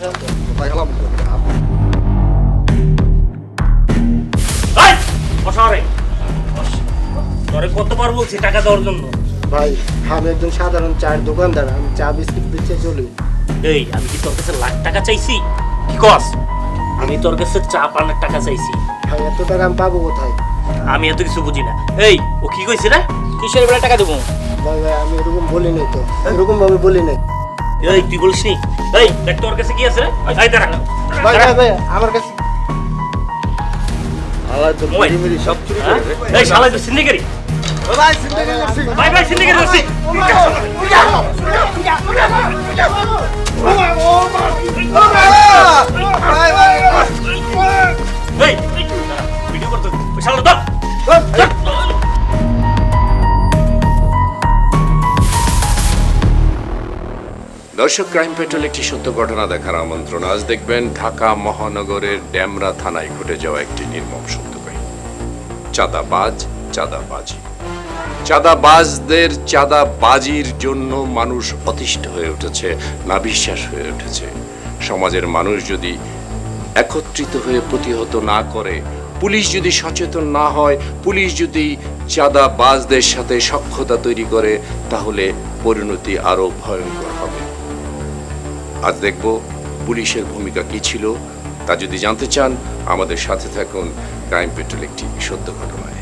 কোথায় গেলাম? তোরে কতবার বলছি টাকা দেওয়ার জন্য? ভাই আমি একজন সাধারণ চায়ের দোকানদার, আমি চা বিস্কিট বেচে চলি। এই আমি কি তোর কাছে লাখ টাকা চাইছি? কি কস? আমি তোর কাছে চা পানের টাকা চাইছি। ভাই এত টাকা আমি পাবো কোথায়? আমি এত কিছু বুঝি না। এই ও কি কইছে রে? কিসের বেলা টাকা দেবো? ভাই ভাই আমি এরকম বলি নাই তো, এরকম ভাবে বলি নাই। এই তুই বলিস নি? এই দেখ তোর কাছে কি আছে রে? এই দাঁড়া। ভাই ভাই ভাই আমার কাছে আল্লাহ তো ওই। মেরি সব চুরি করে রে। এই শালা তো সিন্ডিকেরি। ভাই সিন্ডিকেট করছি। ভাই ভাই সিন্ডিকেরি করছি। ভাই ভাই এই ভিডিও করতে ওই শালা ধর। দর্শক, ক্রাইম পেট্রোল একটি সত্য ঘটনা দেখার আমন্ত্রণ। আজ দেখবেন ঢাকা মহানগরের ডেমরা থানায় ঘটে যাওয়া একটি নির্মম সত্য কাহিনী। চাঁদাবাজ, চাঁদাবাজি। চাঁদাবাজদের চাঁদাবাজির জন্য মানুষ অতিষ্ঠ হয়ে উঠেছে, নাভিশ্বাস হয়ে উঠেছে। সমাজের মানুষ যদি একত্রিত হয়ে প্রতিহত না করে, পুলিশ যদি সচেতন না হয়, পুলিশ যদি চাঁদাবাজদের সাথে সখ্যতা তৈরি করে, তাহলে পরিণতি আরো ভয়ঙ্কর হবে। আজ দেখব পুলিশের ভূমিকা কি ছিল। তা যদি জানতে চান, আমাদের সাথে থাকুন ক্রাইম পেট্রোল একটি সত্য ঘটনায়।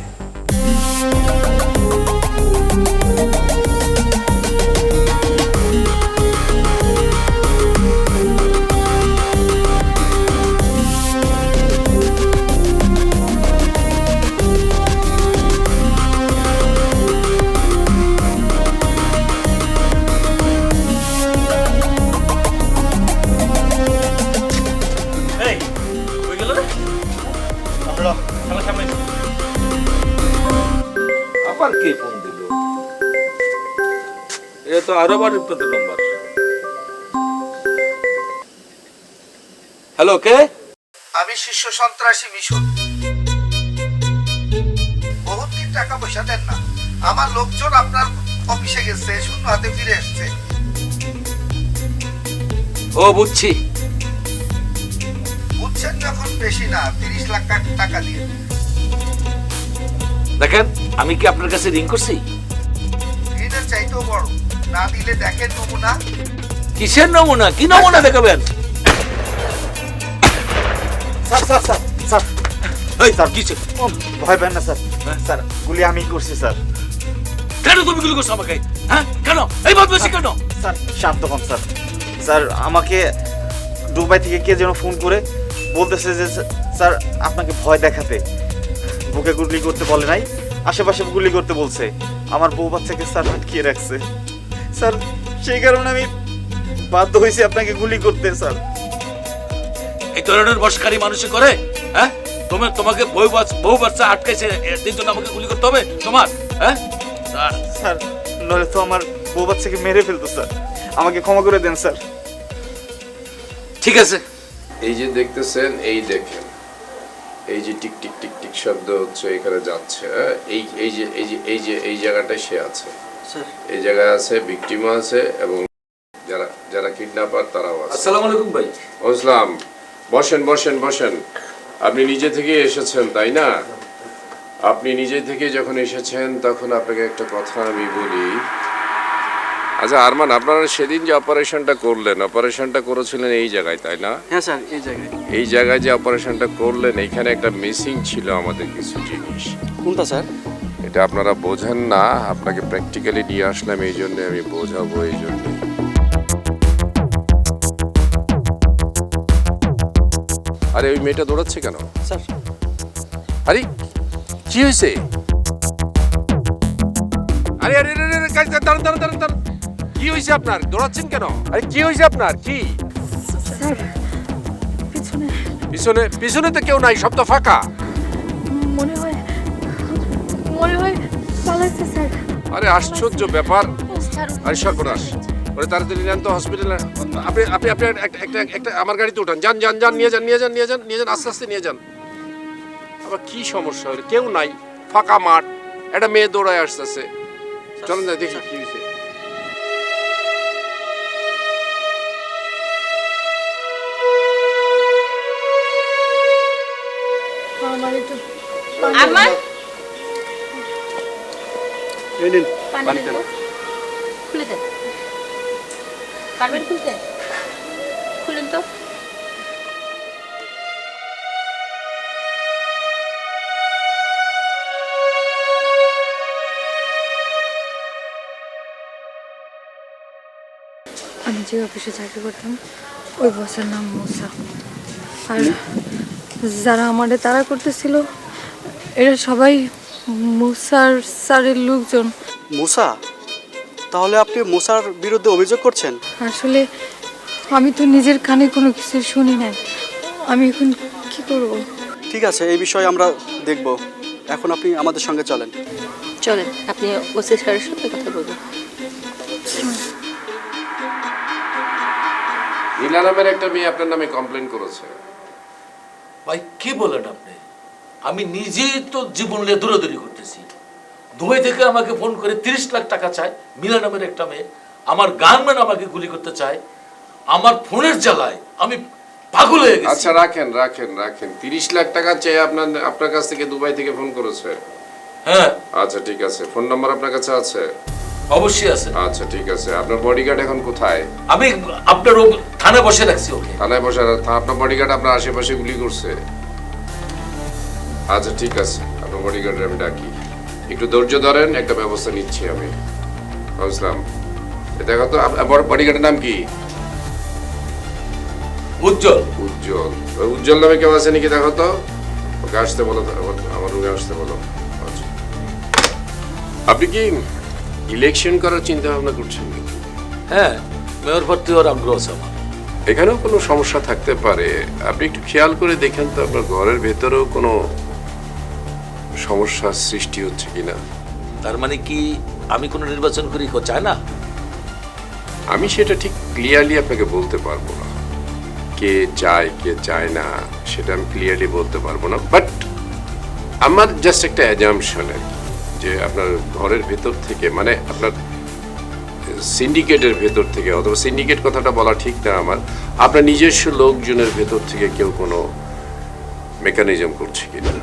এই কই গেল রে? শালা সামনে। আবার কে ফোন দিল? এটা তো আরো বার আপনাদের নাম্বার। হ্যালো, কে? আমি শীর্ষ সন্ত্রাসী মিশন। বহুত দিন টাকা পয়সা দেন না, আমার লোকজন আপনার অফিসে গেছে, শূন্য হাতে ফিরে এসছে। ও বুঝছি। বুঝছেন যখন বেশি না, 30 লাখ টাকা দিয়ে। দেখেন, আমি কি আপনার কাছে রিং করছি? ঋণের চাইতেও বড়, না দিলে দেখেন নমুনা। কিসের নমুনা? কি নমুনা দেখাবেন? স্যার স্যার স্যার স্যার এই স্যার কিসের? ভয় পেন না স্যার। স্যার গুলি আমি করছি স্যার। কেন তুমি গুলি করছো আমাকে? হ্যাঁ কেন? এই বদমাশি কেন? স্যার শান্ত হন স্যার। স্যার আমাকে দুবাই থেকে কে যেন ফোন করে বলতেছে যে স্যার আপনাকে ভয় দেখাতে বুকে গুলি করতে বলে নাই, আশেপাশে গুলি করতে বলছে। আমার বউ বাচ্চাকে স্যার আটকিয়ে রাখছে স্যার, সেই কারণে আমি বাধ্য হয়েছি আপনাকে গুলি করতে স্যার। এই ধরনের বসকারী মানুষে করে? হ্যাঁ তোমাকে বউ বাচ্চা আটকাইছে, এই জন্য আমাকে গুলি করতে হবে তোমার? হ্যাঁ স্যার, স্যার নইলে তো আমার বউ বাচ্চাকে মেরে ফেলতো স্যার, আমাকে ক্ষমা করে দেন স্যার। ঠিক আছে। এই যে দেখতেছেন, এই দেখেন, এই যে টিক টিক টিক টিক শব্দ হচ্ছে, এখানে যাচ্ছে। এই এই যে এই যে এই যে এই জায়গাটায় সে আছে, এই জায়গায় আছে, ভিকটিমও আছে, এবং যারা যারা কিডন্যাপার তারাও আছে। আসসালামু আলাইকুম ভাই। আসসালাম। বসেন বসেন বসেন। আপনি নিজে থেকে এসেছেন তাই না? আপনি নিজে থেকে যখন এসেছেন তখন আপনাকে একটা কথা আমি বলি। আচ্ছা আরমান, আপনারা সেদিন যে অপারেশনটা করলেন, অপারেশনটা করেছিলেন এই জায়গায় তাই না? হ্যাঁ স্যার, এই জায়গায়। এই জায়গায় যে অপারেশনটা করলেন, এইখানে একটা মিসিং ছিল আমাদের কিছু জিনিস। কোনটা স্যার? এটা আপনারা বোঝেন না, আপনাকে প্র্যাকটিক্যালি নিয়ে আসলাম, এই জন্য আমি বোঝাবো, এই জন্য। আরে ওই মেয়েটা দৌড়াচ্ছে কেন স্যার আরে কি হয়েছে? আরে আরে আরে আরে, দাঁড়ান দাঁড়ান দাঁড়ান দাঁড়ান, কি হয়েছে আপনার? দৌড়াচ্ছেন কেন? আরে কি হয়েছে আপনার? কি স্যার পিছনে পিছনে? পিছনে তো কেউ নাই, সব তো ফাঁকা। মনে হয় পালাইছে স্যার। আরে আশ্চর্য ব্যাপার। স্যার আরে সর্বনাশ, ওরে তাড়াতাড়ি নেন তো হসপিটালে। আপনি আপনি আপনি একটা একটা আমার গাড়িতে উঠান, যান যান যান, নিয়ে যান নিয়ে যান নিয়ে যান নিয়ে যান, আস্তে আস্তে নিয়ে যান। আবার কি সমস্যা হলো? কেউ নাই, ফাঁকা মাঠ, একটা মেয়ে দৌড়ায় আসতেছে। চলেন যাই দেখি কি হয়েছে। আমার একটু আমার এই নিন পানি পানি দেন খান। তো। খুলে দেন, পারবেন খুলতে? খুলেন তো। আমি যে অফিসে চাকরি করতাম ওই বসের নাম মুসা। আর যারা আমাদের তাড়া করতেছিল এরা সবাই মুসার স্যারের লোকজন। মুসা, তাহলে আপনি মুসার বিরুদ্ধে অভিযোগ করছেন? আসলে আমি তো নিজের কানে কোনো কিছু শুনি নাই, আমি এখন কি করব? ঠিক আছে, এই বিষয়ে আমরা দেখব। এখন আপনি আমাদের সঙ্গে চলেন। চলেন, আপনি ওসি স্যারের সাথে কথা বলবেন। নীলা নামের একটা মেয়ে আপনার নামে কমপ্লেন করেছে। ভাই কি বলেন আপনি? আমি নিজেই তো জীবন নিয়ে দৌড়াদৌড়ি করতেছি। দুবাই থেকে আমাকে ফোন করে 30 লাখ টাকা চায় মিলা নামের একটা মেয়ে। আমার গানম্যান আমাকে গুলি করতে চায়। আমার ফোনের জ্বালায় আমি পাগল হয়ে গেছি। আচ্ছা রাখেন রাখেন রাখেন, 30 লাখ টাকা চেয়ে আপনার কাছ থেকে দুবাই থেকে ফোন করেছে? হ্যাঁ আচ্ছা ঠিক আছে, ফোন নাম্বার আপনার কাছে আছে? অবশ্যই আছে। আচ্ছা ঠিক আছে, আপনার বডিগার্ড এখন কোথায়? আমি আপনার থানায় বসে রাখছি ওকে। থানায় বসে আপনার বডিগার্ড আপনার আশেপাশে গুলি করছে? আচ্ছা ঠিক আছে, আপনার বডিগার্ডের আমি ডাকি, একটু ধৈর্য ধরেন, একটা ব্যবস্থা নিচ্ছি আমি। বুঝলাম। দেখো তো আপনার বডিগার্ডের নাম কি? উজ্জ্বল। উজ্জ্বল। ওই উজ্জ্বল নামে কেউ আছে নাকি দেখো তো, ওকে আসতে বলো, আমার রুমে আসতে বলো। আচ্ছা। আপনি কি ইলেকশন করার চিন্তা ভাবনা করছেন? হ্যাঁ, মেয়র ভর্তি হওয়ার আগ্রহ আছে আমার। এখানেও কোনো সমস্যা থাকতে পারে, আপনি একটু খেয়াল করে দেখেন তো আপনার ঘরের ভেতরেও কোনো সমস্যার সৃষ্টি হচ্ছে কিনা। তার মানে কি আমি কোনো নির্বাচন করি চাই না? আমি সেটা ঠিক ক্লিয়ারলি আপনাকে বলতে পারবো না, কে চায় কে চায় না সেটা আমি ক্লিয়ারলি বলতে পারবো না, বাট আমার জাস্ট একটা অ্যাজাম্পশন আর কি, যে আপনার ঘরের ভেতর থেকে, মানে আপনার সিন্ডিকেটের ভেতর থেকে, অথবা সিন্ডিকেট কথাটা বলা ঠিক না আমার, আপনার নিজস্ব লোকজনের ভেতর থেকে কেউ কোনো মেকানিজম করছে কিনা।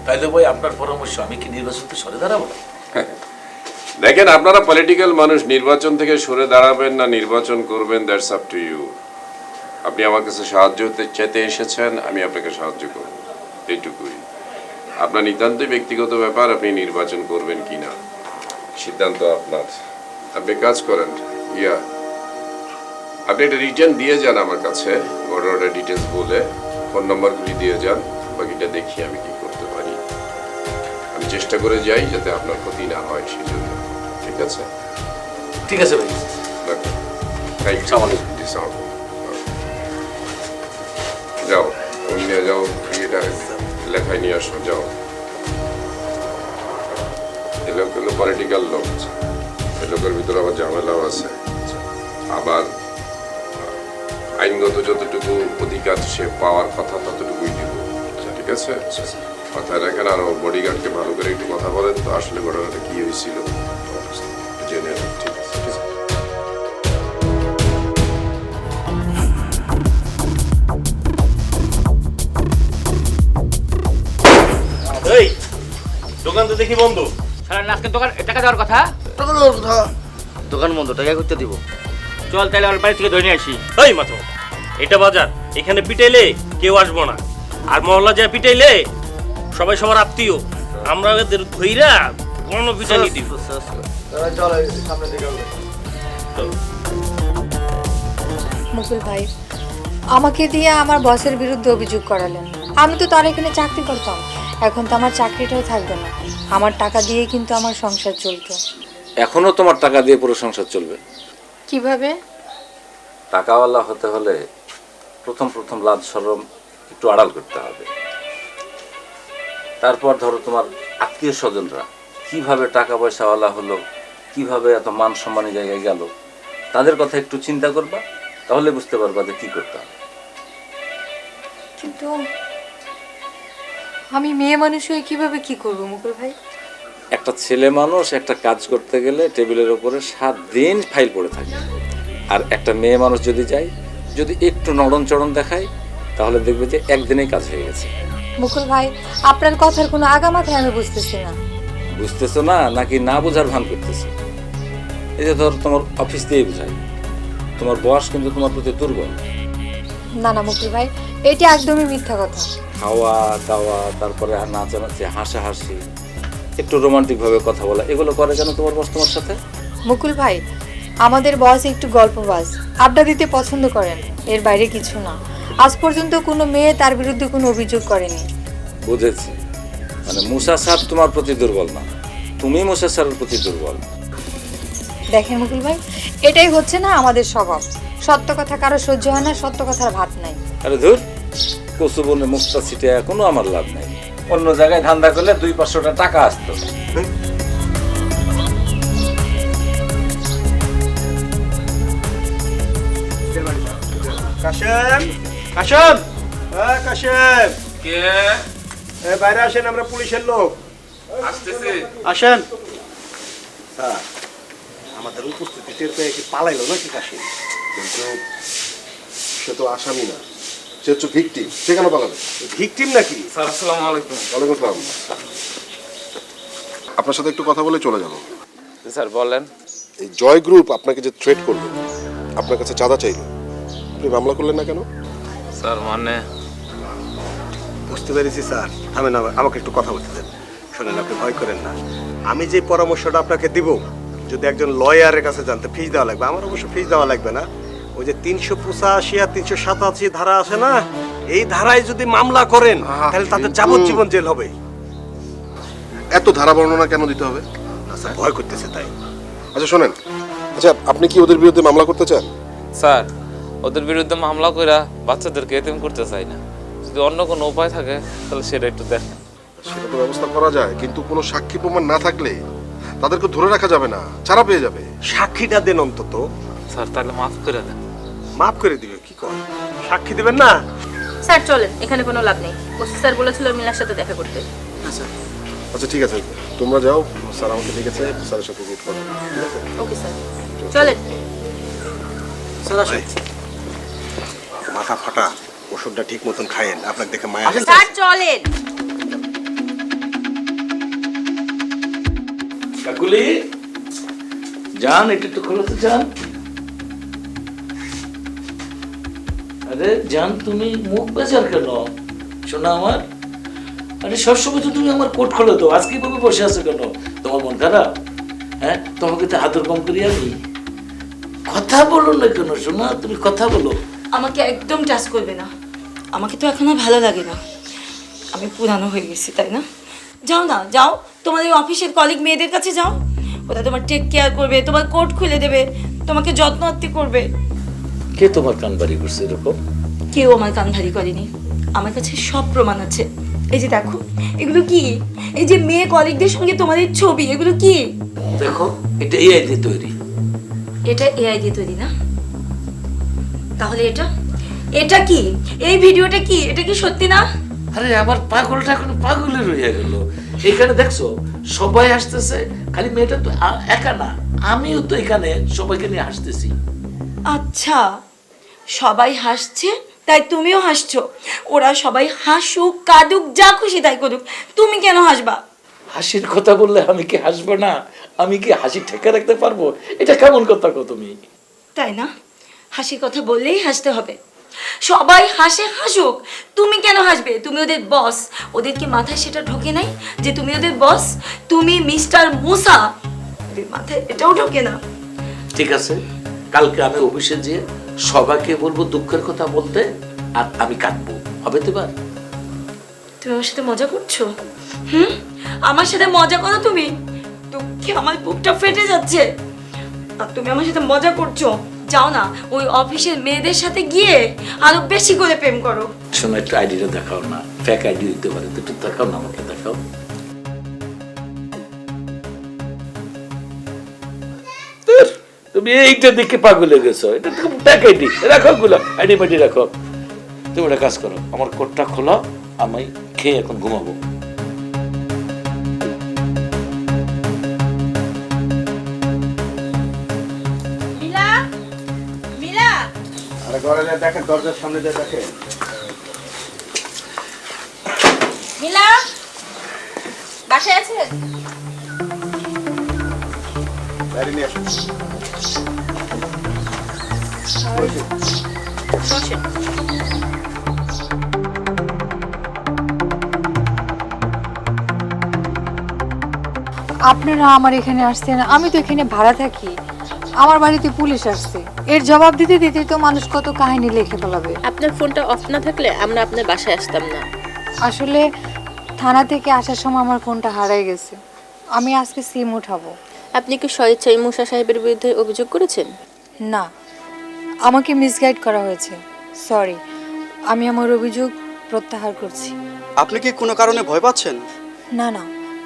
তাইলে ভাই আপনার পরামর্শ, আমি কি নির্বাচনকে সরে দাঁড়াবো? দেখেন, আপনারা পলিটিক্যাল মানুষ, নির্বাচন থেকে সরে দাঁড়াবেন না নির্বাচন করবেন, দ্যাটস আপ টু ইউ। আপনি আমার কাছে সাহায্য চেতে এসেছেন, আমি আপনাকে সাহায্য করব, এইটুকুই। আপনার নিতান্তই ব্যক্তিগত ব্যাপার, আপনি নির্বাচন করবেন কিনা সিদ্ধান্ত আপনার। আপনি কাজ করেন, আপনি একটা রিটার্ন দিয়ে যান আমার কাছে, ঘটনাটা ডিটেলস বলে, ফোন নাম্বারগুলি দিয়ে যান, বাকিটা দেখি আমি কি করতে পারি। আমি চেষ্টা করে যাই যাতে আপনার ক্ষতি না হয়, সেই জন্য। ঠিক আছে? ঠিক আছে ভাই। যাও, ফোন নিয়ে যাও, এটা লেখায় নিয়ে আসো, যাও। এই লোকগুলো পলিটিক্যাল লোক, এই লোকের ভিতরে আবার ঝামেলাও আছে, আবার আইনগত যতটুকু অধিকার সে পাওয়ার কথা ততটুকুই দিব। ঠিক আছে? মাথায় রাখেন, আর বডিগার্ডকে ভালো করে একটু কথা বলেন তো, আসলে ঘটনাটা কি হয়েছিল জেনে নেন। ঠিক আছে? এই দোকান তো দেখি বন্ধ। সারা আজকে দোকান টাকা দেওয়ার কথা। দোকান বন্ধ, টাকা করতে দিব। চল তাহলে আমার বাড়ি থেকে ধরে নিয়ে আসি। এই মাত্র এটা বাজার, এখানে পিটাইলে কেউ আসবো না, আর মহল্লা যায় পিটাইলে সবাই সবার আত্মীয়, আমরা এদের ধইরা কোনো পিটানি দিব। মুকুল ভাই, আমাকে দিয়ে আমার বসের বিরুদ্ধে অভিযোগ করালেন। আমি তো তার এখানে চাকরি করতাম, এখন তো আমার চাকরিটাও থাকবে না। আমার টাকা দিয়ে কিন্তু আমার সংসার চলতো। এখনো তোমার টাকা দিয়ে পুরো সংসার চলবে? কিভাবে? টাকাওয়ালা হতে হলে প্রথম প্রথম লাজ শরম একটু আড়াল করতে হবে। তারপর ধরো তোমার আত্মীয় স্বজনরা কিভাবে টাকা পয়সাওয়ালা হলো, কিভাবে এত মান সম্মানের জায়গায় গেল, তাদের কথা একটু চিন্তা করবা, তাহলে বুঝতে পারবা যে কি করতে হবে। কিন্তু আমি মেয়ে মানুষ হয়ে কিভাবে কি করবো মুকুল ভাই? একটা ছেলে মানুষ একটা কাজ করতে গেলে টেবিলের উপরে 7 দিন ফাইল পড়ে থাকে, আর একটা মেয়ে মানুষ যদি যায়, যদি একটু নড়ন চড়ন দেখায়, তাহলে দেখবে যে একদিনেই কাজ হয়ে গেছে। মুকুল ভাই, আপনার কথার কোনো আগামাথায় আমি বুঝতেছি না। বুঝতেছো না নাকি না বোঝার ভান করতেছো? এই যে ধর তোমার অফিস দিয়ে বুঝাই, তোমার বস কিন্তু তোমার প্রতি দুর্বল। না না মুকুল ভাই, এটা একদমই মিথ্যা কথা। খাওয়া দাওয়া, তারপরে নাচানাচি, হাসাহাসি, একটু রোমান্টিক ভাবে কথা বলা, এগুলো করে কেন তোমার বস তোমার সাথে? মুকুল ভাই, আমাদের বস একটু গল্পবাজ, আড্ডা দিতে পছন্দ করেন, এর বাইরে কিছু না। আজ পর্যন্ত কোনো মেয়ে তার বিরুদ্ধে কোনো অভিযোগ করেনি। বুঝেছি, মানে মুসা স্যার তোমার প্রতি দুর্বল না, তুমি মুসা স্যারের প্রতি দুর্বল। দেখেন মুকুল ভাই, এটাই হচ্ছে না আমাদের স্বভাব। সত্য কথা কারো সহ্য হয় না, সত্য কথার ভাত নাই। আরে ধুর, কচু বনে মুখটা ছিটে কোনো আমার লাভ নাই। অন্য জায়গায় ধান্দা করলে 200-500 টাকা আসতো। কাশেম, কাশেম, হ্যাঁ কাশেম, কে? বাইরে আসেন, আমরা পুলিশের লোক। আসতেছে। আসেন। স্যার, আমাদের উপস্থিতি টের পেয়ে কি পালাইলো নাকি কাশেম? কিন্তু সে তো আসামি না, সে হচ্ছে ভিকটিম। সে কেন পালাবে? ভিকটিম নাকি? স্যার আসসালামু আলাইকুম। ওয়ালাইকুম আসসালাম। আপনার সাথে একটু কথা বলে চলে যাব। স্যার বলেন। এই জয় গ্রুপ আপনাকে যে থ্রেট করলো, আপনার কাছে চাঁদা চাইলো, আপনি মামলা করলেন না কেন? স্যার মানে বুঝতে পেরেছি স্যার, থামেন, আমাকে একটু কথা বলতে দেন। শোনেন, আপনি ভয় করেন না। আমি যে পরামর্শটা আপনাকে দিব, যদি একজন লয়ারের কাছে জানতে ফিস দেওয়া লাগবে। আমার অবশ্য ফিস দেওয়া লাগবে না। ওই যে 385 আর 387 ধারা আছে না, এই ধারায় যদি মামলা করেন তাহলে তাদের যাবজ্জীবন জেল হবে। এত ধারা বর্ণনা কেন দিতে হবে? না স্যার, ভয় করতেছে তাই। আচ্ছা শোনেন, আচ্ছা আপনি কি ওদের বিরুদ্ধে মামলা করতে চান? স্যার, ওদের বিরুদ্ধে মামলা কইরা বাচ্চাদেরকে এতিম করতে চাই না। যদি অন্য কোনো উপায় থাকে তাহলে সেটা একটু দেখেন। সেটা তো ব্যবস্থা করা যায়, কিন্তু কোনো সাক্ষী প্রমাণ না থাকলে তাদেরকে ধরে রাখা যাবে না, ছাড়া পেয়ে যাবে। সাক্ষীটা দেন অন্তত। স্যার তাহলে মাফ করে দেন। মাফ করে দিবে? কি কর, সাক্ষী দিবেন না? স্যার চলেন, এখানে কোনো লাভ নেই। ওসি স্যার বলেছিল মিলার সাথে দেখা করতে। আচ্ছা ঠিক আছে, তোমরা যাও, স্যার আমাকে ডেকেছে, স্যারের সাথে মিট করো। ঠিক আছে? ওকে স্যার, চলেন। স্যার আসেন। মাথা ফাটা, ওষুধটা ঠিক মতন খায়েন, আপনাকে দেখে মায়া। স্যার চলেন। কাকুলি জান, এটা একটু খোলো তো জান। আরে জান, তুমি মুখ বেজার কেন শোনা আমার? আরে সবসময় তো তুমি আমার কোট খোলো তো, আজকে ভাবে বসে আছো কেন? তোমার মন খারাপ? হ্যাঁ, তোমাকে তো আদর কম করি আমি। কথা বলো না কেন শোনা, তুমি কথা বলো। আমাকে একদম টাচ করবে না, আমাকে তো এখন আর ভালো লাগে না। আমি পুরানো হয়ে গেছি, তাই না? যাও না, যাও তোমাদের অফিসের কলিগ মেয়েদের কাছে যাও, ওরা তোমার টেক কেয়ার করবে, তোমার কোট খুলে দেবে, তোমাকে যত্ন আত্তি করবে। কে তোমার কান বাড়ি করছে এরকম? কেউ আমার কান ভারী করেনি, আমার কাছে সব প্রমাণ আছে। এই যে দেখো, এগুলো কি? এই যে মেয়ে কলিগদের সঙ্গে তোমাদের ছবি, এগুলো কি? দেখো, এটা এআই দিয়ে তৈরি। এটা এআই দিয়ে তৈরি না? তাহলে এটা এটা কি? এই ভিডিওটা কি? এটা কি সত্যি না? আরে আমার পাগলটা এখন পাগলের হয়ে গেল। এখানে দেখছো সবাই হাসতেছে, খালি মেয়েটা তো একা না, আমিও তো এখানে সবাইকে নিয়ে হাসতেছি। আচ্ছা, সবাই হাসছে তাই তুমিও হাসছো? ওরা সবাই হাসুক, কাঁদুক, যা খুশি তাই করুক, তুমি কেন হাসবা? হাসির কথা বললে আমি কি হাসবো না? আমি কি হাসি ঠেকে রাখতে পারবো? এটা কেমন কথা কো তুমি? তাই না? হাসির কথা বললেই হাসতে হবে। সবাই হাসে, হাসুক, তুমি কেন হাসবে? তুমি ওদের বস, ওদের কি মাথায় সেটা ঢোকে নাই যে তুমি ওদের বস? তুমি মিস্টার মুসা, ওদের মাথায় এটাও ঢোকে না। ঠিক আছে, কালকে আমি অফিসে যেয়ে সবাইকে বলবো দুঃখের কথা বলতে, আর আমি কাঁদবো, হবে তো? এবার তুমি আমার সাথে মজা করছো? আমার সাথে মজা করো তুমি? দুঃখে আমার বুকটা ফেটে যাচ্ছে, আর তুমি আমার সাথে মজা করছো। যাও না, ওই অফিসের মেয়েদের সাথে গিয়ে আরো বেশি করে প্রেম করো। শোনো, একটু আইডিটা দেখাও না, ফেক আইডি দিতে পারে তো, একটু দেখাও না, আমাকে দেখাও। তুমি এইটা দেখে পাগল হয়ে গেছো, এটা তো ফেক আইডি। রাখো গুলো আইডি মাইডি রাখো। তুমি একটা কাজ করো, আমার কোটটা খোলো, আমি খেয়ে এখন ঘুমাবো। মিলা, মিলা, আরে ঘরে দেখেন, দরজার সামনে দেখেন। মিলা বাসায় আছে? গাড়ি নিয়ে আসুন। বসেন। আপনারা আমার এখানে আসছেন, আমি তো এখানে ভাড়া থাকি। আমার বাড়িতে পুলিশ আসছে, এর জবাব দিতে দিতে তো মানুষ কত কাহিনী লিখে ফেলাবে। আপনার ফোনটা অফ না থাকলে আমরা আপনার বাসায় আসতাম না। আসলে থানা থেকে আসার সময় আমার ফোনটা হারাই গেছে, আমি আজকে সিম উঠাবো। আপনি কি স্বেচ্ছায় মুসা সাহেবের বিরুদ্ধে অভিযোগ করেছেন? না, আমাকে মিসগাইড করা হয়েছে, সরি। আমি আমার অভিযোগ প্রত্যাহার করছি। আপনি কি কোনো কারণে ভয় পাচ্ছেন? না না,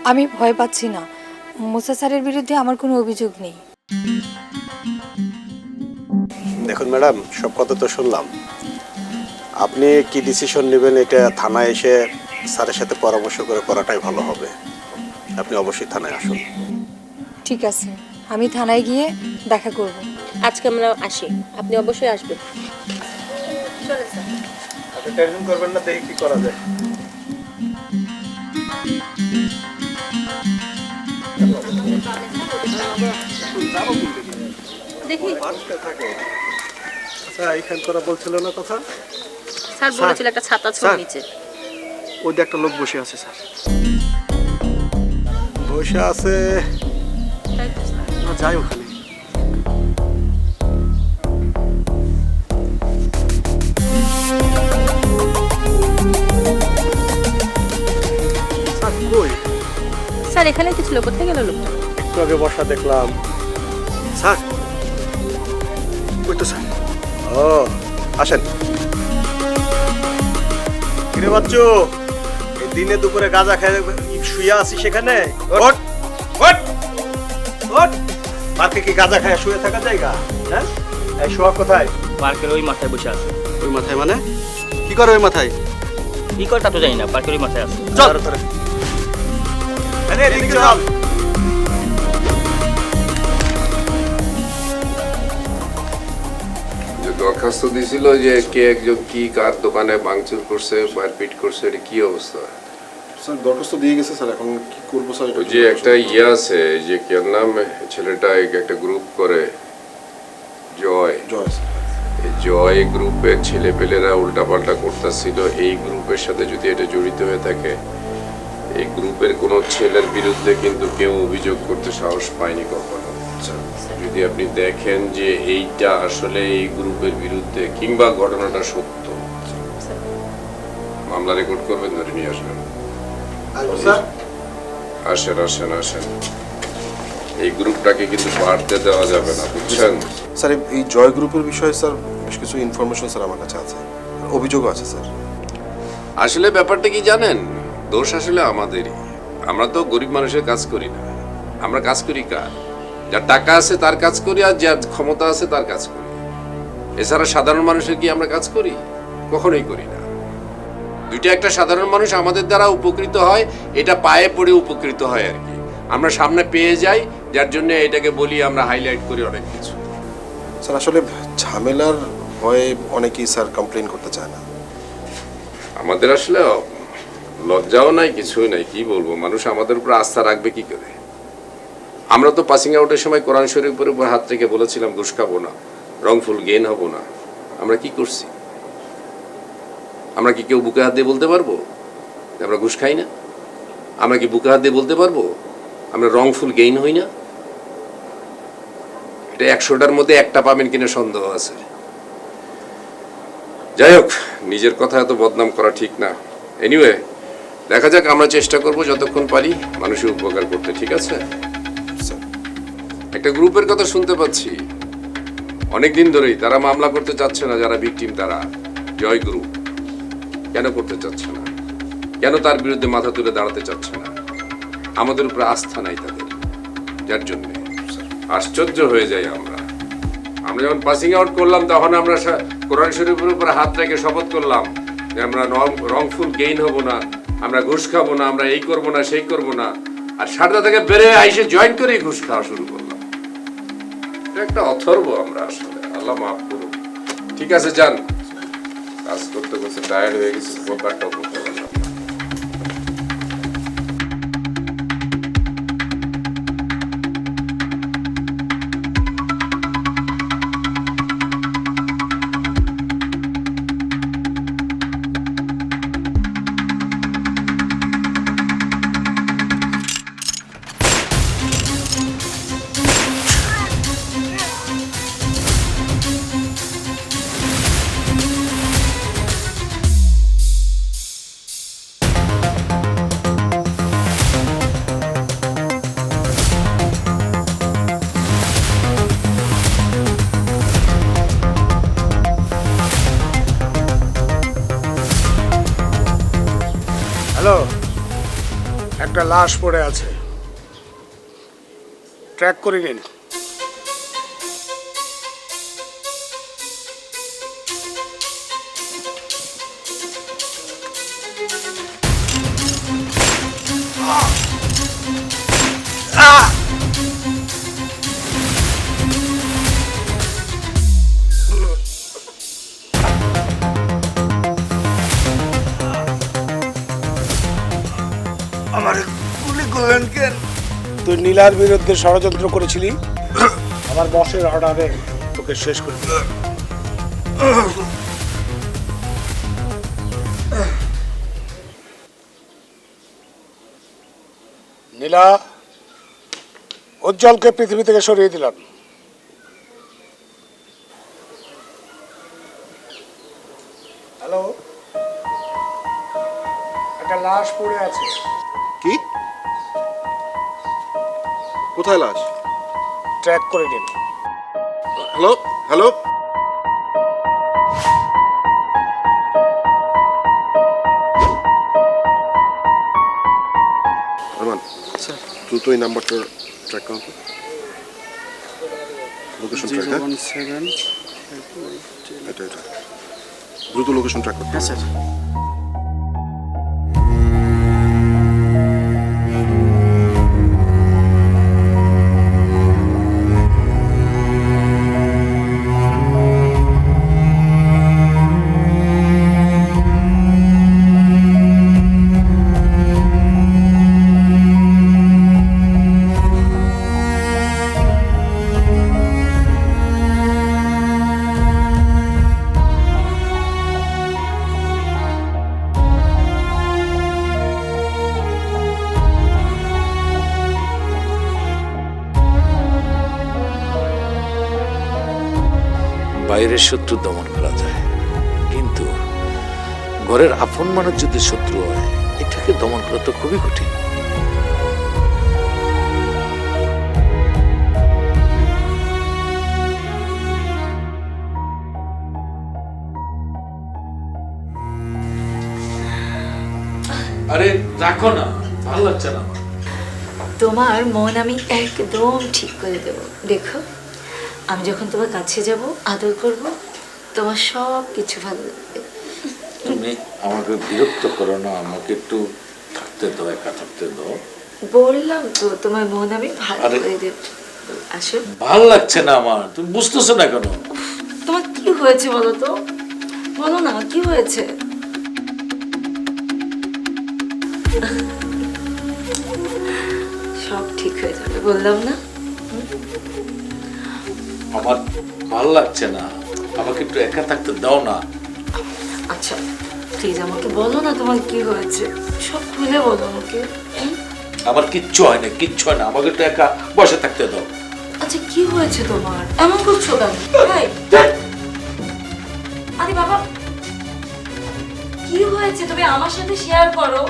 আমি ভয় পাচ্ছি না। মুসা স্যারের বিরুদ্ধে আমার কোনো অভিযোগ নেই। দেখুন ম্যাডাম, সব কথা তো শুনলাম। আপনি কি ডিসিশন নেবেন এটা থানায় এসে স্যারের সাথে পরামর্শ করে করাটাই ভালো হবে। আপনি অবশ্যই থানায় আসুন। ঠিক আছে, আমি থানায় গিয়ে দেখা করব। আজকে আমরা আসি, আপনি অবশ্যই আসবেন। চলে স্যার। আপনি টেনশন করবেন না, দেখি কি করা যায়। দেখি আচ্ছা, এইখান করা বলছিল না কথা? স্যার বলেছিল একটা ছাতা ছিল নিচে। ওই একটা লোক বসে আছে স্যার। বসে আছে? না, যাই ওখানে। স্যার কই? স্যার এখানে কি ছিল? কোথায় গেল লোকটা? একটু আগে বসা দেখলাম। স্যার ওই তো স্যার। ও, আসেন। কিরে বাচ্চু, এই দিনে দুপুরে গাঁজা খেয়ে শুয়ে আছি সেখানে? ওঠ ওঠ ওঠ। পার্কে কি গাঁজা খায় শুয়ে থাকা জায়গা? হ্যাঁ, এই শোয়া কোথায়? পার্কের ওই মাথায় বসে আছে। ওই মাথায় মানে কি করে? ওই মাথায় কি করে তা তো জানি না, পার্কের ওই মাথায় আছে। চল ধরে। আরে এদিকে চল। যে দরখাস্ত দিছিল যে কে একজন কি কার দোকানে ভাঙচুর করছে, মারপিট করছে, এটা কি অবস্থা? স্যার দরখাস্ত দিয়ে গেছে স্যার, এখন কি করবো স্যার? ওই যে একটা ইয়ে আছে, যে কি ওর নাম, ছেলেটা একটা গ্রুপ করে, জয়। জয় এই জয় গ্রুপের ছেলেপেলেরা উল্টাপাল্টা করতেছিল। এই গ্রুপের সাথে যদি এটা জড়িত হয়ে থাকে, এই গ্রুপের কোনো ছেলের বিরুদ্ধে কিন্তু কেউ অভিযোগ করতে সাহস পায়নি কখনো। যদি আপনি দেখেন যে এইটা আসলে এই গ্রুপের বিরুদ্ধে কিংবা ঘটনাটা সত্য, মামলা রেকর্ড করবেন, ধরে নিয়ে আসবেন। আসেন আসেন আসেন। এই গ্রুপটাকে কিন্তু বাড়তে দেওয়া যাবে না, বুঝছেন? স্যার এই জয় গ্রুপের বিষয়ে স্যার বেশ কিছু ইনফরমেশন স্যার আমার কাছে আছে, অভিযোগও আছে স্যার। আসলে ব্যাপারটা কি জানেন, দোষ আসলে আমাদেরই। আমরা তো গরিব মানুষের কাজ করি না, আমরা কাজ করি কার? যার টাকা আছে তার কাজ করি, আর যার ক্ষমতা আছে তার কাজ করি। এছাড়া সাধারণ মানুষের কি আমরা কাজ করি? কখনোই করি না। দুইটা, একটা সাধারণ মানুষ আমাদের দ্বারা উপকৃত হয়, এটা পায়ে পড়ে উপকৃত হয় আর কি। আমরা সামনে পেয়ে যাই, যার জন্য এটাকে বলি, আমরা হাইলাইট করি অনেক কিছু। স্যার আসলে ঝামেলার ভয়ে অনেকেই স্যার কমপ্লেন করতে চায় না। আমাদের আসলে লজ্জাও নাই, কিছুই নাই। কি বলবো, মানুষ আমাদের উপর আস্থা রাখবে কি করে? আমরা তো পাসিং আউটের সময় কোরআন শরীফের উপর হাত রেখে বলেছিলাম ঘুষ খাবো না, রংফুল গেইন হবো না। আমরা কি করছি? আমরা কি কেউ বুকে হাত দিয়ে বলতে পারবো আমরা ঘুষ খাই না? আমরা কি বুকে হাত দিয়ে বলতে পারবো আমরা রংফুল গেইন হই না? এটা 100টার মধ্যে একটা পাবেন কিনা সন্দেহ আছে। যাই হোক, নিজের কথা এত বদনাম করা ঠিক না। এনিওয়ে, দেখা যাক, আমরা চেষ্টা করব যতক্ষণ পারি মানুষের উপকার করতে, ঠিক আছে? একটা গ্রুপের কথা শুনতে পাচ্ছি অনেকদিন ধরেই, তারা মামলা করতে চাচ্ছে না, যারা ভিকটিম তারা। জয় গ্রুপ কেন করতে চাচ্ছে না? কেন তার বিরুদ্ধে মাথা তুলে দাঁড়াতে চাচ্ছে না? আমাদের উপরে আস্থা নাই তাদের, যার জন্য আশ্চর্য হয়ে যাই আমরা। আমরা যখন পাসিং আউট করলাম, তখন আমরা কোরআন শরীফের উপরে হাত রেখে শপথ করলাম যে আমরা রংফুল গেইন হব না, আমরা ঘুষ খাবো না, আমরা এই করবো না, সেই করবো না। আর 7টা থেকে বেড়ে আইসে জয়েন করেই ঘুষ খাওয়া শুরু করলাম। এটা একটা অথর্ব আমরা আসলে, আল্লাহ মাফ করুন। ঠিক আছে, যান, কাজ করতে করতে টায়ার্ড হয়ে গেছে, ব্যাপারটাও করতে পারলাম। হ্যালো, একটা লাশ পড়ে আছে, ট্র্যাক করে নিন। আমার গুলি করলেন কেন? তুই নীলার বিরুদ্ধে ষড়যন্ত্র করেছিলি, আমার বসের অর্ডারে তোকে শেষ করে দিল। নীলা, উজ্জ্বলকে পৃথিবী থেকে সরিয়ে দিলাম। হ্যালো, একটা লাশ পড়ে আছে। কি? কোথায় লাশ? ট্র্যাক করে নিন। হ্যালো হ্যালো, আরমান স্যার, দ্রুত এই নাম্বারটা ট্র্যাক করো তো। লোকেশন ট্র্যাক, হ্যাঁ 017 এটা এটা দ্রুত লোকেশন ট্র্যাক করতে। হ্যাঁ স্যার। বাইরের শত্রু দমন করা যায়, কিন্তু ঘরের আপন মানুষ যদি শত্রু হয়, এটাকে দমন করা তো খুবই কঠিন। আরে রাখো না, ভালো লাগছে না আমার। তোমার মন আমি একদম ঠিক করে দেব। দেখো, আমি যখন তোমার কাছে যাব, আদর করব, তোমার সব কিছু ভালো লাগবে। তুমি আমাকে বিরক্ত করো না, আমাকে একটু থাকতে দাও, একা থাকতে দাও। বললাম তো তোমার মন আমি ভালো করে দেব। আসো। ভালো লাগছে না আমার, তুমি বুঝতেছো না কেন? তোমার কি হয়েছে বলো তো, বলো না কি হয়েছে? সব ঠিক হয়ে যাবে, বললাম না? আমার ভালো লাগছে না, আমাকে একটু একা থাকতে দাও না। আচ্ছা প্লিজ আমাকে বলো না তোমার কি হয়েছে, সব খুলে বলো আমাকে। আমার কিচ্ছু হয় না, কিচ্ছু হয় না, আমাকে একটু একা বসে থাকতে দাও। আচ্ছা কি হয়েছে তোমার, এমন করছো কেন? আরে বাবা, কি হয়েছে তুমি আমার সাথে শেয়ার করো।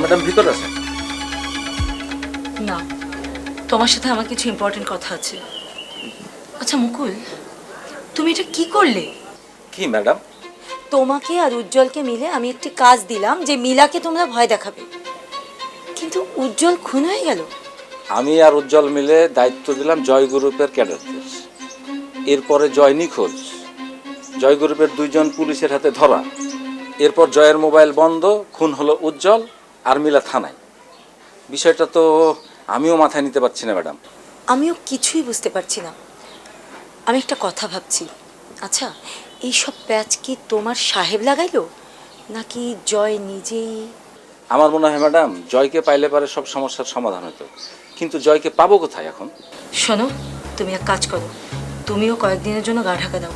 ম্যাডাম ভিতর আছে? না, তোমার সাথে আমার কিছু ইম্পর্টেন্ট কথা আছে। আচ্ছা মুকুল, তুমি এটা কি করলে? কি ম্যাডাম? তোমাকে আর উজ্জ্বলকে মিলে আমি একটি কাজ দিলাম যে মিলাকে তোমরা ভয় দেখাবে, কিন্তু উজ্জ্বল খুন হয়ে গেল। আমি আর উজ্জ্বল মিলে দায়িত্ব দিলাম জয় গ্রুপের ক্যাডারদের। এরপরে জয় নিখোঁজ, জয় গ্রুপের 2 জন পুলিশের হাতে ধরা। এরপর জয়ের মোবাইল বন্ধ, খুন হলো উজ্জ্বল আর মিলা থানায়। বিষয়টা তো আমিও মাথায় নিতে পারছি না ম্যাডাম। আমিও কিছুই বুঝতে পারছি না। আমি একটা কথা ভাবছি, আচ্ছা এইসব প্যাচ কি তোমার সাহেব লাগাইলো নাকি জয় নিজেই? আমার মনে হয় ম্যাডাম জয়কে পাইলে পারে সব সমস্যার সমাধান হতো, কিন্তু জয়কে পাবো কোথায় এখন? শোনো, তুমি এক কাজ করো, তুমিও কয়েকদিনের জন্য গা ঢাকা দাও।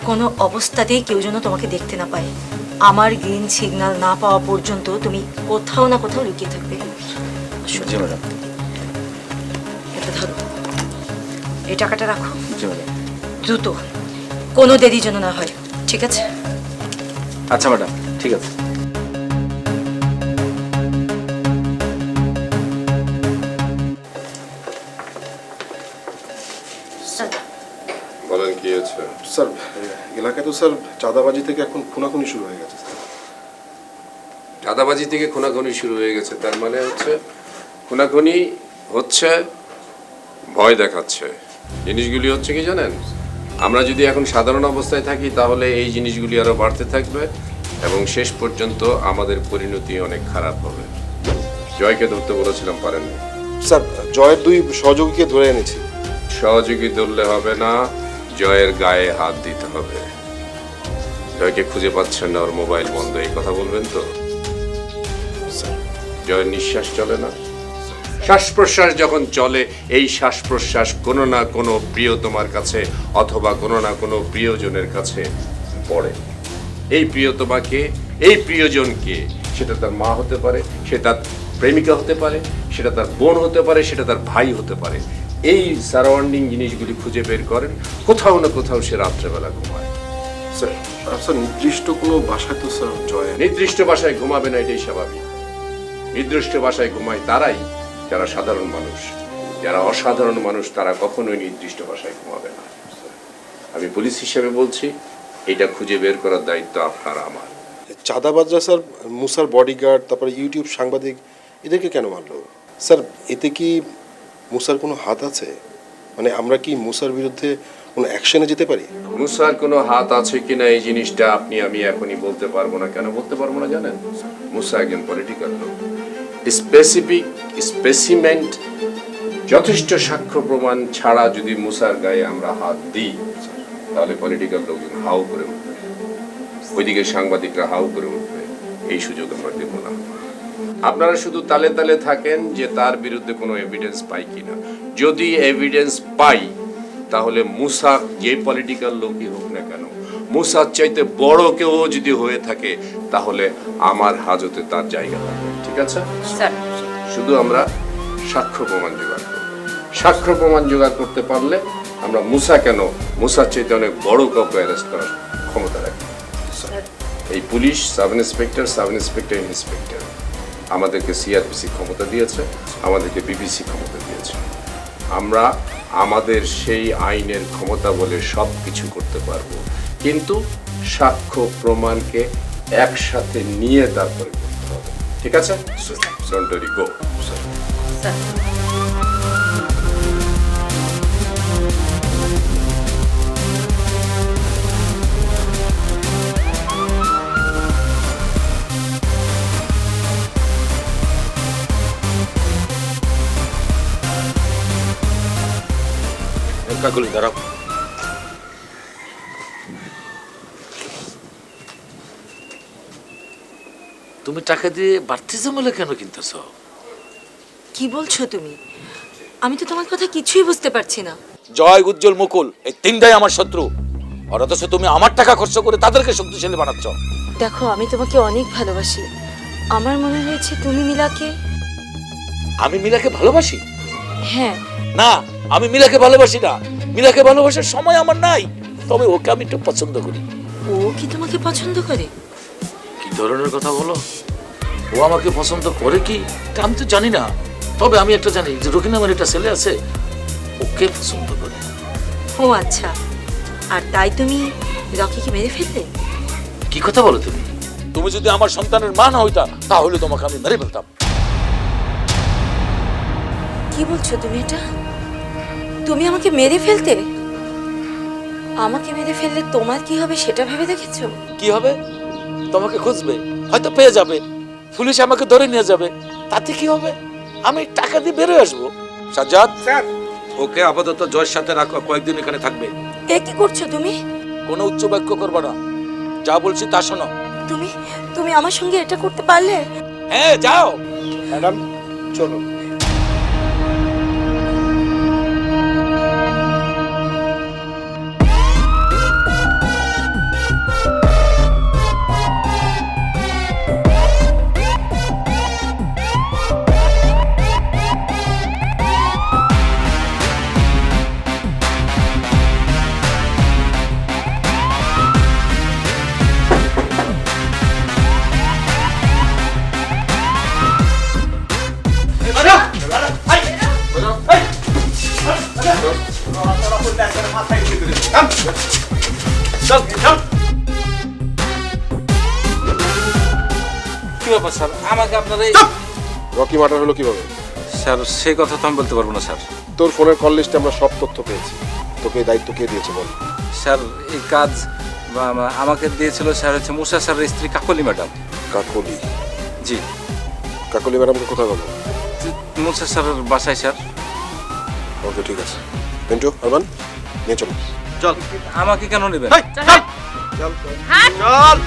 কোনো অবস্থাতেই কেউ যেন তোমাকে দেখতে না পায়। আমার গ্রিন সিগন্যাল না পাওয়া পর্যন্ত তুমি কোথাও না কোথাও লুকিয়ে থাকবে। জি ম্যাডাম। এটা ধরো। এই টাকাটা রাখো জি ম্যাডাম। দ্রুত, কোনো দেরি যেন না হয়, ঠিক আছে? আচ্ছা ম্যাডাম, ঠিক আছে। বলেন কি হয়েছে? স্যার এলাকায় তো স্যার চাঁদাবাজি থেকে এখন খুনাখুনি শুরু হয়ে গেছে স্যার। চাঁদাবাজি থেকে খুনাখুনি শুরু হয়ে গেছে, তার মানে হচ্ছে খুনাখুনি হচ্ছে, ভয় দেখাচ্ছে। জিনিসগুলি হচ্ছে কি জানেন, আমরা যদি এখন সাধারণ অবস্থায় থাকি তাহলে এই জিনিসগুলি আরো বাড়তে থাকবে এবং শেষ পর্যন্ত আমাদের পরিণতি অনেক খারাপ হবে। জয়কে ধরতে বলেছিলাম, পারেননি। স্যার জয়ের 2 সহযোগীকে ধরে এনেছি। সহযোগী ধরলে হবে না, জয়ের গায়ে হাত দিতে হবে। জয়কে খুঁজে পাচ্ছেন না, ওর মোবাইল বন্ধ, এই কথা বলবেন তো? জয়ের নিঃশ্বাস চলে না, শ্বাস প্রশ্বাস যখন চলে, এই শ্বাস প্রশ্বাস কোনো না কোনো প্রিয়তমার কাছে অথবা কোনো না কোনো প্রিয়জনের কাছে পড়ে। এই প্রিয়তমাকে, এই প্রিয়জনকে, সেটা তার মা হতে পারে, সে তার প্রেমিকা হতে পারে, সেটা তার বোন হতে পারে, সেটা তার ভাই হতে পারে। এই সারাউন্ডিং জিনিসগুলি খুঁজে বের করেন, কোথাও না কোথাও সে রাত্রেবেলা ঘুমায়। স্যার স্যার নির্দিষ্ট কোনো বাসায় তো স্যার জয় নির্দিষ্ট বাসায় ঘুমাবে না, এটাই স্বাভাবিক। নির্দিষ্ট বাসায় ঘুমায় তারাই যারা সাধারণ মানুষ। যারা অসাধারণ মানুষ তারা কখনোই নির্দিষ্ট বাসায় ঘুমাবে না। আমি পুলিশ হিসেবে বলছি, এটা খুঁজে বের করার দায়িত্ব আপনার আমার। চাঁদাবাজরা স্যার মুসার বডিগার্ড, তারপরে ইউটিউব সাংবাদিক, এদেরকে কেন মারলো স্যার? এতে কি মুসার কোনো হাত আছে? মানে আমরা কি মুসার বিরুদ্ধে কোনো অ্যাকশনে যেতে পারি? মুসার কোনো হাত আছে কিনা এই জিনিসটা আমি এখনই বলতে পারবো না। কেন বলতে পারবো না জানেন? মুসা একজন পলিটিক্যাল লোক। স্পেসিফিক স্পেসিমেন্ট, যথেষ্ট সাক্ষ্য প্রমাণ ছাড়া যদি মুসার গায়ে আমরা হাত দিই তাহলে পলিটিক্যাল লোকজন হাউ করে উঠবে, ওইদিকে সাংবাদিকরা হাউ করে উঠবে। এই সুযোগ আমরা দেব না। আপনারা শুধু তালে তালে থাকেন যে তার বিরুদ্ধে কোনো এভিডেন্স পাই কিনা। যদি এভিডেন্স পাই তাহলে মুসা যে পলিটিক্যাল লোকই হোক না কেন, মুসার চাইতে বড় কেউ যদি হয়ে থাকে তাহলে আমার হাজতে তার জায়গা থাকবে, ঠিক আছে? শুধু আমরা সাক্ষ্য প্রমাণ জোগাড় করব। সাক্ষ্য প্রমাণ জোগাড় করতে পারলে আমরা মুসা কেন, মুসার চাইতে অনেক বড় কাউকে অ্যারেস্ট করার ক্ষমতা রাখি। এই পুলিশ, সাব ইন্সপেক্টর, ইন্সপেক্টর আমাদেরকে সিআরপিসি ক্ষমতা দিয়েছে, আমাদেরকে বিবিসি ক্ষমতা দিয়েছে। আমরা আমাদের সেই আইনের ক্ষমতা বলে সব কিছু করতে পারবো, কিন্তু সাক্ষ্য প্রমাণকে একসাথে নিয়ে তারপরে করতে হবে, ঠিক আছে? Don't worry, go sir. Kakuli দাঁড়াও। তুমি টাকা দিয়ে বাড়তি জমালে কেন কিনতেছ? কি বলছো তুমি? আমি তো তোমার কথা কিছুই বুঝতে পারছি না। জয়, উজ্জ্বল, মুকুল, এই তিনটাই আমার শত্রু। আর অথচ তুমি আমার টাকা খরচ করে তাদেরকে শক্তিশালী বানাচ্ছ। দেখো, আমি তোমাকে অনেক ভালোবাসি। আমার মনে হয়েছে তুমি মিলাকে। আমি মিলাকে ভালোবাসি? হ্যাঁ। না, আমি মিলাকে ভালোবাসি না। মিলাকে ভালোবাসার সময় আমার নাই। তবে ওকে আমি একটু পছন্দ করি। ও কি তোমাকে পছন্দ করে? কি ধরনের কথা বলো? ও আমাকে পছন্দ করে কি তা আমি তো জানি না। তবে আমি একটা জানি যে রকিনা আমার একটা ছেলে আছে, ওকে পছন্দ করে। ও আচ্ছা, আর তাই তুমি রকিকে মেরে ফেললে? কি কথা বলো তুমি? তুমি যদি আমার সন্তানের মা না হইতা তাহলে তোমাকে আমি মেরে ফেলতাম। কি বলছো তুমি এটা? তুমি আমাকে মেরে ফেলতে? আমাকে মেরে ফেললে তোমার কি হবে সেটা ভেবে দেখেছো? কি হবে? তোমাকে খুঁজবে, হয়তো পেয়ে যাবে, পুলিশ আমাকে ধরে নিয়ে যাবে। তাতে কি হবে? আমি টাকা দিয়ে বেরোয় আসবো। সাজ্জাদ স্যার, ওকে আপাতত জয়ের সাথে রাখো, কয়েকদিন এখানে থাকবে। এ কি করছো তুমি? কোনো উচ্চ বাক্য করবে না, যা বলছি তা শোনো। তুমি তুমি আমার সঙ্গে এটা করতে পারলে? হ্যাঁ, যাও। ম্যাডাম চলো। কি ব্যাপার স্যার আমাকে আপনারা রকি মার্ডার হলো কিভাবে? স্যার সেই কথা তো আমি বলতে পারবো না স্যার। তোর ফোনের কল লিস্টে আমরা সব তথ্য পেয়েছি। তোকে এই দায়িত্ব কে দিয়েছে বল? স্যার এই কাজ আমাকে দিয়েছিল স্যার হচ্ছে মুসা স্যারের স্ত্রী কাকলি ম্যাডাম। কাকলি? জি। কাকলি ম্যাডামকে কোথায় পাবো? মুসা স্যারের বাসায় স্যার। ওকে ঠিক আছে। পিন্টু, আরমান নিয়ে চলো। চল। আমাকে কেন নেবেন? চল চল।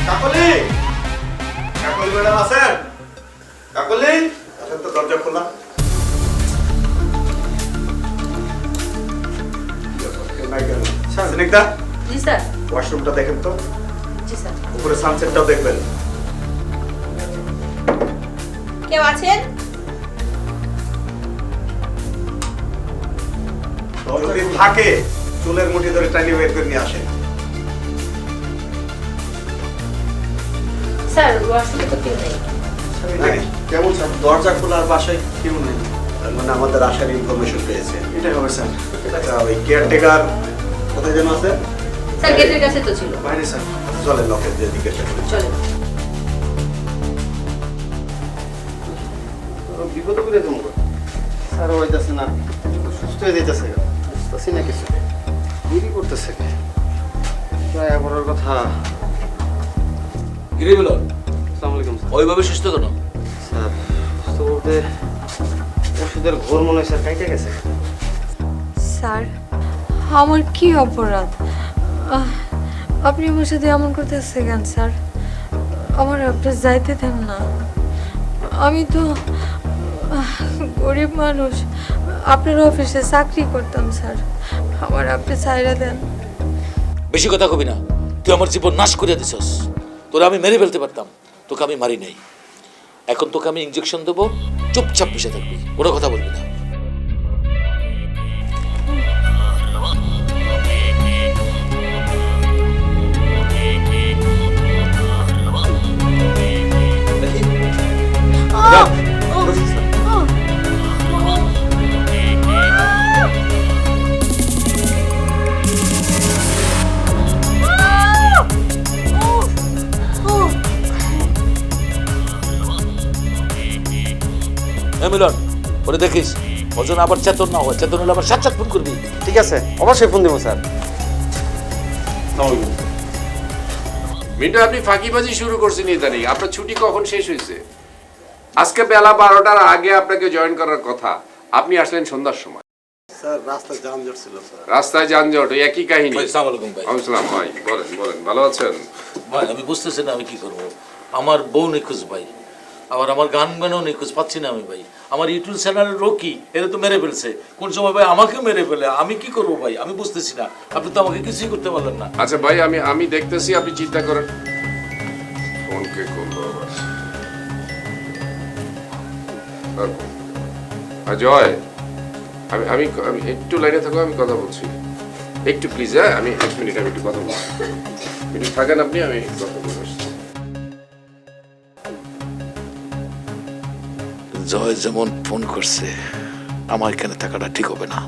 কাকলি, কাকলি ম্যাডাম আছেন? কাকলি আছেন তো, দরজা খোলা। স্নিগ্ধা, জি স্যার। ওয়াশরুমটা দেখেন তো, জি স্যার। উপরে সানসেটটাও দেখবেন। কেউ আছেন? যদি থাকে চুলের মুঠি ধরে টানিয়ে বের করে নিয়ে আসেন। স্যার ওয়াশরুমে তো কেউ নেই। কেমন স্যার? দরজা খোলার বাসায় কেউ নেই। তার মানে আমাদের আসার ইনফরমেশন পেয়েছে। এটাই হবে স্যার। আচ্ছা, ওই কেয়ারটেকার কোথায় যেন আছে? স্যার গেটের কাছে তো ছিল। বাইরে স্যার। চলে লকের দিয়ে জিজ্ঞাসা করি। চলেন। বিপদ করে দেবো স্যার, হইতেছে না, সুস্থ হয়ে যাইতেছে, বুঝতেছি না কিছু, দেরি করতেছে প্রায় করার কথা। গিরে মিলন, আসসালামু আলাইকুম স্যার। ওইভাবে সুস্থ কেন? স্যার সুস্থ বলতে ওষুধের ঘোর মনে হয় স্যার কাইটে গেছে। স্যার আমার কি অপরাধ? আপনি আমার সাথে এমন করতেছে কেন স্যার? আমার আপনি যাইতে দেন না। আমি তো গরিব মানুষ, আপনার অফিসে চাকরি করতাম স্যার, আমার আপনি ছাইরা দেন। বেশি কথা কবি না, তুই আমার জীবন নাশ করিয়া দিছস। তোরা আমি মেরে ফেলতে পারতাম, তোকে আমি মারি নাই। এখন তোকে আমি ইনজেকশন দেবো, চুপচাপ বসে থাকবি, কোনো কথা বলবি না। মিলন, ওরে দেখিস ওজন আবার চেতন না হয়, চেতন হলে আবার সাত ফোন করবি। ঠিক আছে, অবশ্যই ফোন দেবো স্যার। মিন্টু, আপনি ফাঁকিবাজি শুরু করছেন ইদানিং। আপনার ছুটি কখন শেষ হয়েছে? আজকে বেলা 12টার আগে আপনাকে জয়েন করার কথা, আপনি আসলেন সন্ধ্যার সময়। স্যার রাস্তায় যানজট ছিল স্যার। রাস্তায় যানজট, ওই একই কাহিনী। আসসালামু আলাইকুম ভাই। আসসালাম ভাই, বলেন বলেন, ভালো আছেন? ভাই আমি বুঝতেছি না আমি কি করবো। আমার বউ নিখোঁজ ভাই, আবার আমার গান গানও নিখোঁজ পাচ্ছি না আমি ভাই। আমার ইউটিউব চ্যানেলের রকি এরা তো মেরে ফেলছে, কোন সময় ভাই আমাকে মেরে ফেলে। আমি কি করবো ভাই, আমি বুঝতেছি না। আপনি তো আমাকে কিছুই করতে পারলেন না। আচ্ছা ভাই, আমি দেখতেছি, আপনি চিন্তা করেন। ফোন কে করলো আবার? জয়, আমি আমি আমি একটু লাইনে থাকো, আমি কথা বলছি একটু প্লিজ। হ্যাঁ, আমি 1 মিনিট, আমি একটু কথা বলছি। মিনিট থাকেন আপনি, আমি কথা বলে আসছি। জয় যেমন ফোন করছে, আমার এখানে থাকাটা ঠিক হবে না,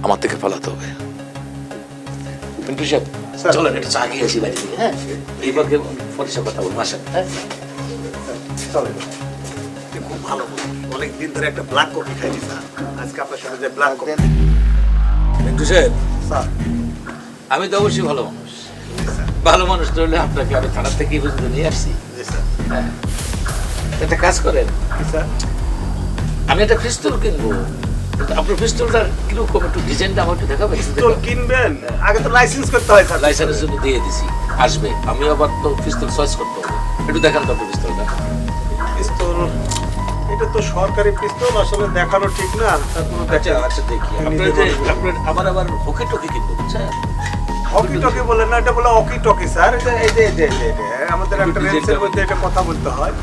আমার থেকে পালাতে হবে। পিন্টু সাহেব চলেন একটু চা খেয়ে আসি বাড়ি থেকে। হ্যাঁ, এইভাবে ফোনের সাথে কথা বলবো, আসেন। হ্যাঁ চলেন। খুব ভালো, অনেকদিন ধরে একটা ব্ল্যাক কফি খাইনি স্যার। আজকে আপনার সাথে যে ব্ল্যাক কফি। পিন্টু সাহেব, স্যার আমি তো অবশ্যই ভালো মানুষ। ভালো মানুষ ধরলে আপনাকে আমি থানার থেকেই বুঝতে নিয়ে আসছি। হ্যাঁ, একটা কাজ করেন স্যার, আমি একটা পিস্তল কিনবো, কিন্তু আপনার পিস্তলটা কিরকম একটু ডিজাইনটা আমার একটু দেখাবেন? পিস্তল কিনবেন? আগে তো লাইসেন্স করতে হয় স্যার। লাইসেন্সের জন্য দিয়ে দিছি, আসবে। আমি আবার তো পিস্তল চয়েস করতে হবে, একটু দেখান তো আপনার পিস্তলটা। পিস্তল এটা তো সরকারি পিস্তল, আসলে দেখানো ঠিক না। তারপরে আচ্ছা আচ্ছা দেখি। আপনার যে আপনার আমার আবার হকি টকি কিনবো, বুঝছেন? হকি টকি বলেন না, এটা বলে অকি টকি স্যার। এই যে আমাদের একটা রেঞ্জের মধ্যে এটা কথা বলতে হয়।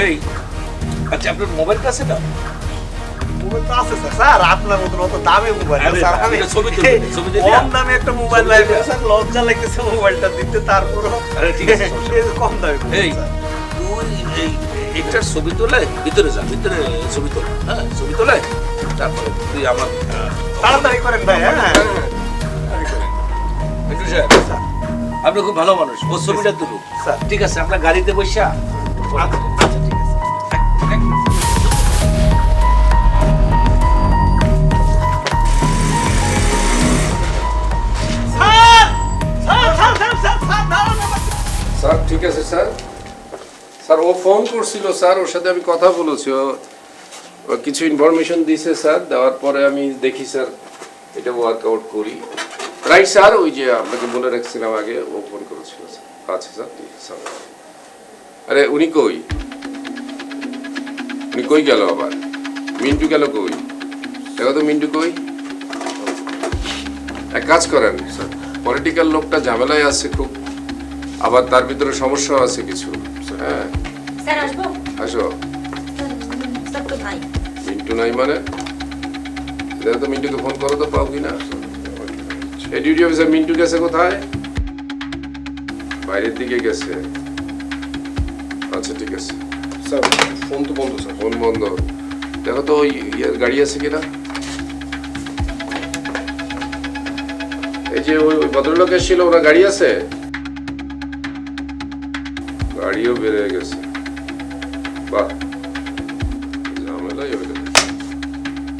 এই আচ্ছা, আপনার মোবাইলটা আছে না? মোবাইল তো আছে স্যার। স্যার আপনার মতন অত দামি মোবাইল না স্যার। আমি ছবি তুলবেন, ছবি তুলে কম দামে একটা মোবাইল লাগবে স্যার, লজ্জা লাগতেছে মোবাইলটা দিতে। তারপরও আরে ঠিক আছে, কম দামি। এই তুই এই একটার ছবি তোলে ভিতরে যা, ভিতরে ছবি তোল। হ্যাঁ, ছবি তোলে তারপরে তুই আমার তাড়াতাড়ি করেন ভাই। হ্যাঁ মিন্টু সাহেব, আপনি খুব ভালো মানুষ, ও ছবিটা তুলুক। ঠিক আছে, আমরা গাড়িতে বসা। স্যার ঠিক আছে স্যার। স্যার ও ফোন করছিল স্যার, ওর সাথে আমি কথা বলেছি, ও কিছু ইনফরমেশন দিয়েছে স্যার, দেওয়ার পরে আমি দেখি স্যার এটা ওয়ার্কআউট করি। রাইট স্যার, ওই যে আপনাকে বলে রাখছিলাম আগে, ও ফোন করেছিল স্যার। আচ্ছা স্যার, ঠিক আছে স্যার। আরে উনি কই, উনি কই গেল আবার? মিন্টু গেল কই? দেখো তো মিন্টু কই। এক কাজ করেন স্যার, পলিটিক্যাল লোকটা ঝামেলায় আছে খুব, আবার তার ভিতরে সমস্যা আছে কিছু। হ্যাঁ স্যার আসবো? আসো। স্যার তো নাই। মিন্টু নাই মানে? দেখো তো মিন্টুকে ফোন করো তো, পাও কিনা। এই ডিউটি অফিসার মিন্টু গেছে কোথায়? বাইরের দিকে গেছে। আচ্ছা ঠিক আছে স্যার, ফোন তো বন্ধ স্যার। ফোন বন্ধ। দেখো তো ওই ইয়ের গাড়ি আছে কিনা। এই যে ওই ভদ্রলোক এসেছিল, ওরা গাড়ি আছে? গাড়িও বেড়ে গেছে। বাহ, ঝামেলাই হয়ে গেল।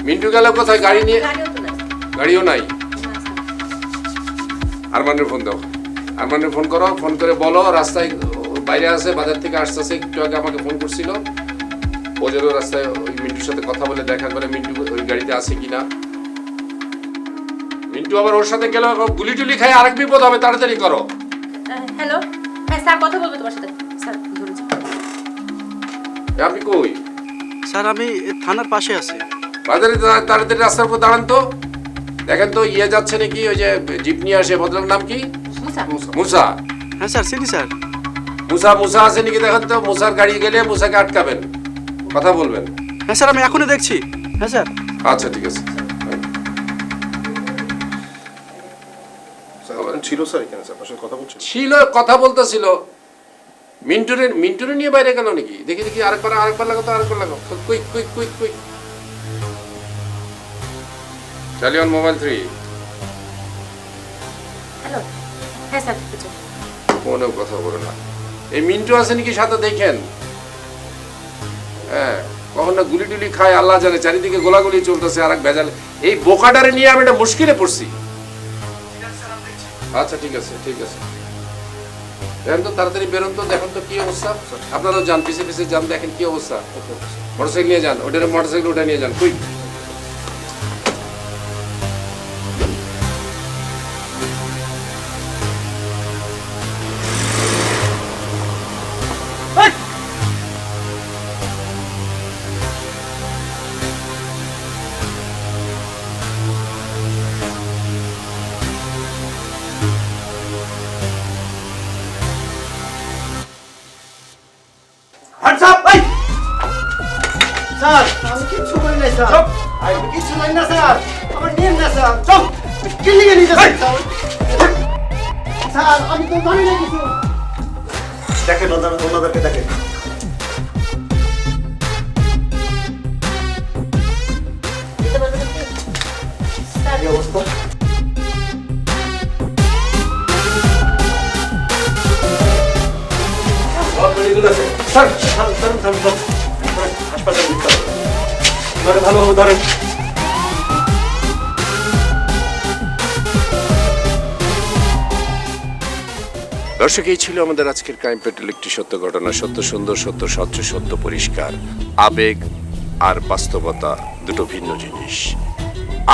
মিন্টু গেল কোথায় গাড়ি নিয়ে? গাড়িও নাই। আরমানের ফোন দাও, আরমানের ফোন করো, ফোন করে বলো রাস্তায় বাইরে আছে, বাজার থেকে আসতেছে, একটু আগে আমাকে ফোন করছিল। ও যেন রাস্তায় ওই মিন্টুর সাথে কথা বলে দেখা করে মিন্টু ওই গাড়িতে আছে কিনা। মিন্টু আবার ওর সাথে গেল, গুলি টুলি খায় আরেক বিপদ হবে, তাড়াতাড়ি করো। হ্যালো, হ্যাঁ স্যার কথা বলবো তোমার সাথে। স্যার ধরেছি। আপনি কই? স্যার আমি থানার পাশে আছি। বাজারে তাড়াতাড়ি রাস্তার উপর দাঁড়ান তো, দেখেন তো ইয়ে যাচ্ছে নাকি, ওই যে জিপ নিয়ে আসে, ভদ্রলোক নাম কি? মুসা। হ্যাঁ স্যার চিনি স্যার। মুসা মুসা আছে নাকি দেখেন তো। মুসার গাড়ি গেলে মুসাকে আটকাবেন, কথা বলবেন। হ্যাঁ স্যার আমি এখনই দেখছি। হ্যাঁ স্যার। আচ্ছা ঠিক আছে। ছিল স্যার এখানে, স্যার আপনার সাথে কথা বলছিল। ছিল, কথা বলতেছিল। মিন্টুরে নিয়ে বাইরে গেল নাকি? দেখি দেখি, আরেকবার লাগো তো, আরেকবার লাগো। Quick quick quick quick. চালিয়ে অন মোবাইল 3। হ্যালো, হ্যাঁ স্যার কিছু ফোনেও কথা বলে না। এই মিন্টু আছে নাকি সাথে দেখেন। হ্যাঁ, কখন না গুলি টুলি খায় আল্লাহ জানে, চারিদিকে গোলাগুলি চলতেছে, আর এক ভেজাল। এই বোকাটারে নিয়ে আমি একটা মুশকিলে পড়ছি। আচ্ছা ঠিক আছে ঠিক আছে, দেখেন তো তাড়াতাড়ি বেরোন তো, দেখেন তো কি অবস্থা। আপনারাও যান, পিছে পিছে যান, দেখেন কি অবস্থা। মোটরসাইকেল নিয়ে যান, ওটার মোটরসাইকেল ওটা নিয়ে যান। কুইক। স্যার আমি কিচ্ছু করি নাই স্যার, আমি কিচ্ছু জানি না স্যার, আমার নিয়ে না স্যার। চল কি লিখে নিতে স্যার, স্যার আমি তো জানি না কিছু। দেখেন ওনাদেরকে দেখেন। কি অবস্থা? স্যার হাসপাতালে নিতে হবে, ভালোভাবে ধরেন। দর্শক, এই ছিল আমাদের আজকের ক্রাইম পেট্রোল, একটি সত্য ঘটনা, সত্য সুন্দর, সত্য স্বচ্ছ, সত্য পরিষ্কার। আবেগ আর বাস্তবতা দুটো ভিন্ন জিনিস।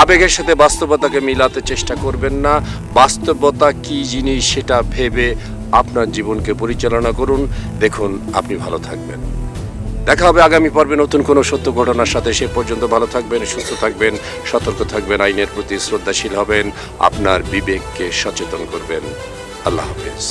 আবেগের সাথে বাস্তবতাকে মিলাতে চেষ্টা করবেন না। বাস্তবতা কি জিনিস সেটা ভেবে আপনার জীবনকে পরিচালনা করুন, দেখুন আপনি ভালো থাকবেন। দেখা হবে আগামী পর্বে নতুন কোনো সত্য ঘটনার সাথে। সে পর্যন্ত ভালো থাকবেন, সুস্থ থাকবেন, সতর্ক থাকবেন, আইনের প্রতি শ্রদ্ধাশীল হবেন, আপনার বিবেককে সচেতন করবেন। আল্লাহ হাফেজ।